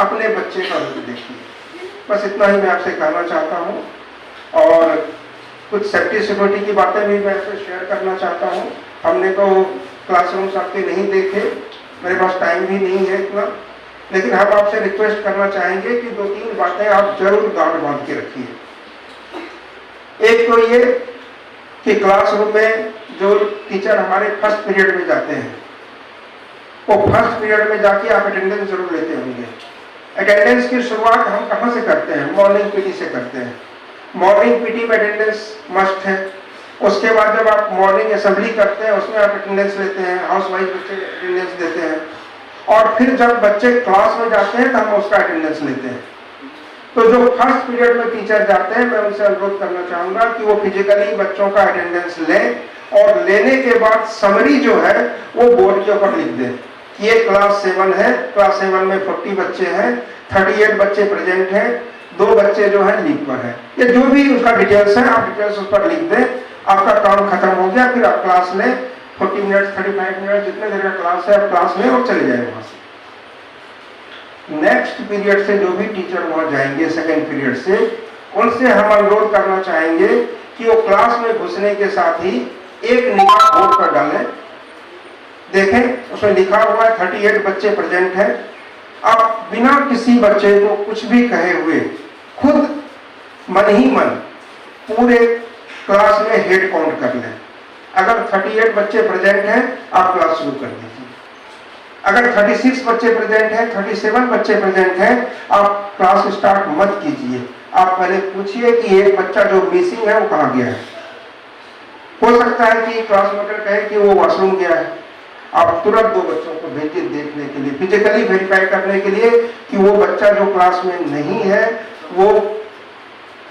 अपने बच्चे का रुख देखिए। बस इतना ही मैं आपसे कहना चाहता हूँ, और कुछ सेफ्टी सिक्योरिटी की बातें भी मैं आपसे शेयर करना चाहता हूँ। हमने तो क्लासरूम्स आपके नहीं देखे, मेरे पास टाइम भी नहीं है इतना, लेकिन हम आपसे रिक्वेस्ट करना चाहेंगे कि 2-3 बातें आप जरूर गांठ बांध के रखिए। एक तो ये कि क्लासरूम में जो टीचर हमारे फर्स्ट पीरियड में जाते हैं, वो फर्स्ट पीरियड में जाके आप अटेंडेंस जरूर लेते होंगे। अटेंडेंस की शुरुआत हम कहाँ से करते हैं? मॉर्निंग पीटी से करते हैं। मॉर्निंग पीटी में अटेंडेंस मस्ट है। उसके बाद जब आप मॉर्निंग असेंबली करते हैं उसमें आप अटेंडेंस लेते हैं, हाउस वाइज बच्चे अटेंडेंस देते हैं, और फिर जब बच्चे क्लास में जाते हैं तो हम उसका अटेंडेंस लेते हैं। तो जो फर्स्ट पीरियड में टीचर जाते हैं, मैं उनसे अनुरोध करना चाहूंगा कि वो फिजिकली बच्चों का अटेंडेंस लें, और लेने के बाद समरी जो है वो बोर्ड के ऊपर लिख दें कि ये क्लास 7 है, क्लास 7 में 40 बच्चे हैं, 38 बच्चे प्रेजेंट हैं, 2 बच्चे जो है लीव पर है, ये जो भी उसका डिटेल्स है आप डिटेल्स उस पर लिख दें। आपका काम खत्म हो गया, फिर आप क्लास लें, 40 मिनट 35 मिनट जितने देर का क्लास है आप क्लास लें और चले जाए वहां से। नेक्स्ट पीरियड से जो भी टीचर वहां जाएंगे सेकेंड पीरियड से, उनसे हम अनुरोध करना चाहेंगे कि वो क्लास में घुसने के साथ ही एक निगाह बोर्ड पर डालें, देखें उसमें लिखा हुआ है 38 बच्चे प्रेजेंट हैं। आप बिना किसी बच्चे को कुछ भी कहे हुए खुद मन ही मन पूरे क्लास में हेड काउंट कर लें। अगर 38 बच्चे प्रेजेंट हैं आप क्लास शुरू कर दीजिए। अगर 36 बच्चे प्रेजेंट हैं, 37 बच्चे प्रेजेंट हैं, आप क्लास स्टार्ट मत कीजिए। आप पहले पूछिए कि एक बच्चा जो मिसिंग है वो कहाँ गया है। हो सकता है कि क्लास लीडर कहे कि वो वॉशरूम गया है, आप तुरंत 2 बच्चों को भेजिए देखने के लिए, फिजिकली वेरीफाई करने के लिए कि वो बच्चा जो क्लास में नहीं है वो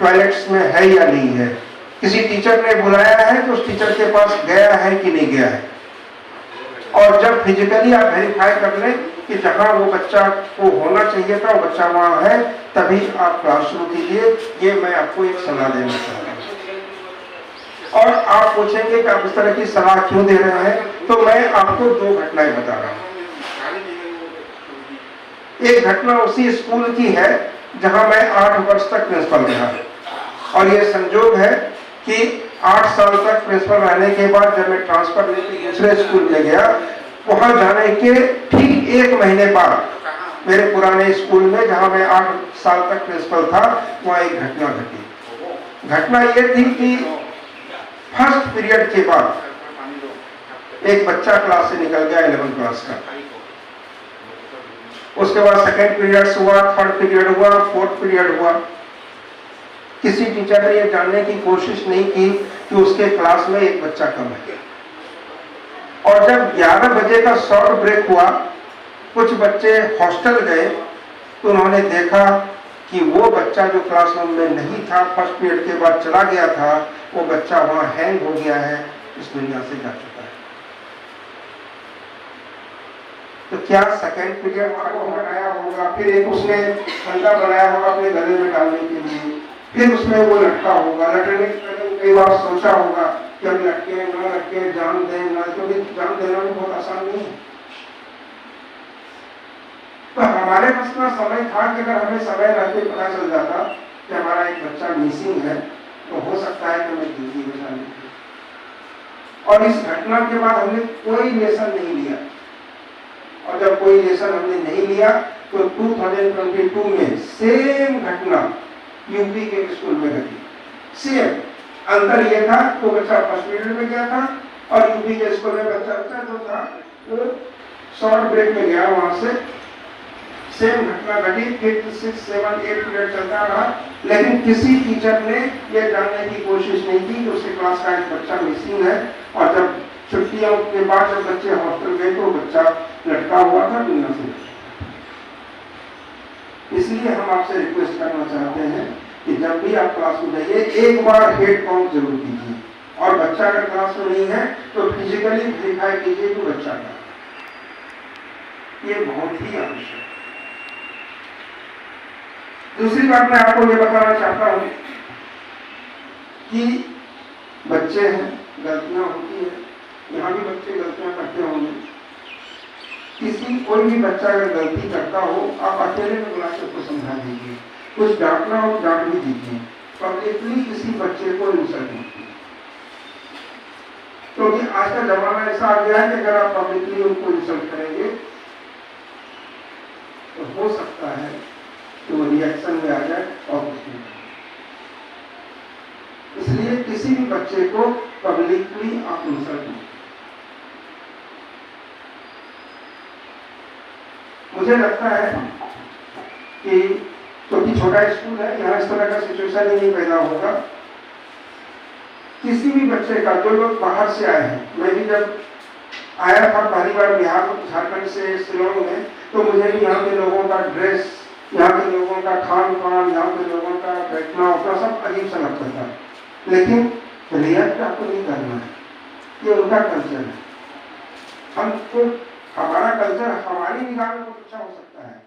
टॉयलेट्स में है या नहीं है। किसी टीचर ने बुलाया है तो उस टीचर के पास गया है कि नहीं गया है। और जब फिजिकली आप वेरीफाई कर लें कि जहां वो बच्चा को होना चाहिए था वो बच्चा वहां है, तभी आप क्लास शुरू कीजिए। ये मैं आपको एक सलाह देना चाहता हूँ। और आप पूछेंगे कि आप इस तरह की सलाह क्यों दे रहे हैं, तो मैं आपको 2 घटनाएं बता रहा हूँ। एक घटना उसी स्कूल की है जहां मैं 8 वर्ष तक प्रिंसिपल रहा, और ये संजोग है कि 8 साल तक प्रिंसिपल रहने के बाद जब मैं ट्रांसफर लेके दूसरे स्कूल में गया, वहां जाने के ठीक 1 महीने बाद मेरे पुराने स्कूल में जहां मैं 8 साल तक प्रिंसिपल था, वहां एक घटना घटी। घटना ये थी कि फर्स्ट पीरियड के बाद एक बच्चा क्लास से निकल गया 11th क्लास का। उसके बाद सेकेंड पीरियड हुआ, थर्ड पीरियड हुआ, फोर्थ पीरियड हुआ। किसी टीचर ने यह जानने की कोशिश नहीं की कि उसके क्लास में एक बच्चा कम है। और जब 11 बजे का शॉर्ट ब्रेक हुआ, कुछ बच्चे हॉस्टल गए, तो उन्होंने देखा कि वो बच्चा जो क्लासरूम में नहीं था, फर्स्ट पीरियड के बाद चला गया था, वो बच्चा वहां हैंग हो गया है, इस दुनिया से जा चुका है। तो क्या सेकेंड पीरियड बनाया होगा, फिर एक उसने ठंडा बनाया होगा अपने गले में डालने के लिए, फिर उसमें वो लटका होगा। लटकने के पहले कई बार सोचा होगा कि हम लटके ना लटके, जान दें ना, क्योंकि जान देना भी बहुत आसान नहीं है। तो हमारे पास इतना समय था कि अगर हमें समय रहते पता चल जाता कि हमारा एक बच्चा मिसिंग है, तो हो सकता है कि हमें जिंदगी बचा लेते। और इस घटना के बाद हमने कोई लेसन नहीं लिया, और जब कोई लेसन हमने नहीं लिया तो 2022 में सेम घटना यूपी के स्कूल में घटी। सेम अंतर यह था कि वो बच्चा फर्स्ट पीरियड में गया था, और यूपी के स्कूल में बच्चा जो था वो शॉर्ट ब्रेक में गया, वहां से सेम घटना घटी। 5th 6th 7th 8th period चलता रहा, लेकिन किसी टीचर ने यह जानने की कोशिश नहीं की कि उसके क्लास का एक बच्चा मिसिंग है। और जब छुट्टियों के बाद जब बच्चे हॉस्टल गए तो बच्चा लटका हुआ था दुनिया से। इसलिए हम आपसे रिक्वेस्ट करना चाहते हैं कि जब भी आप क्लास में जाइए एक बार हेड काउंट जरूर कीजिए, और बच्चा अगर क्लास में नहीं है तो फिजिकली वेरीफाई कीजिए कि बच्चा का, ये बहुत ही आवश्यक है। दूसरी बात मैं आपको ये बताना चाहता हूं कि बच्चे हैं, गलतियां होती है, यहाँ भी बच्चे गलतियां करते होंगे। किसी कोई भी बच्चा अगर गलती करता हो, आप अकेले में बुला के उसको समझा दीजिए, कुछ डांटना हो डांट भी दीजिए, पब्लिकली किसी बच्चे को इंसल्ट मत कीजिए। क्योंकि आज का जमाना ऐसा आ गया है कि अगर आप पब्लिकली उनको इंसल्ट करेंगे तो हो सकता है कि वो रिएक्शन में आ जाए और कुछ नहीं। इसलिए किसी भी बच्चे को पब्लिकली आप इंसल्ट नहीं। मुझे लगता है कि क्योंकि छोटा स्कूल है, यहाँ इस तरह का सिचुएशन ही नहीं पैदा होगा। किसी भी बच्चे का, जो लोग बाहर से आए हैं, मैं भी जब आया था पहली बार बिहार झारखंड से शिलोंग में, तो मुझे भी यहाँ के लोगों का ड्रेस, यहाँ के लोगों का खान पान, यहाँ के लोगों का बैठना उठना सब अजीब सा लगता था। लेकिन रिएक्ट आपको नहीं करना है, ये उनका कल्चर है। हमको, हमारा कल्चर हमारी निगाह में बहुत अच्छा हो सकता है,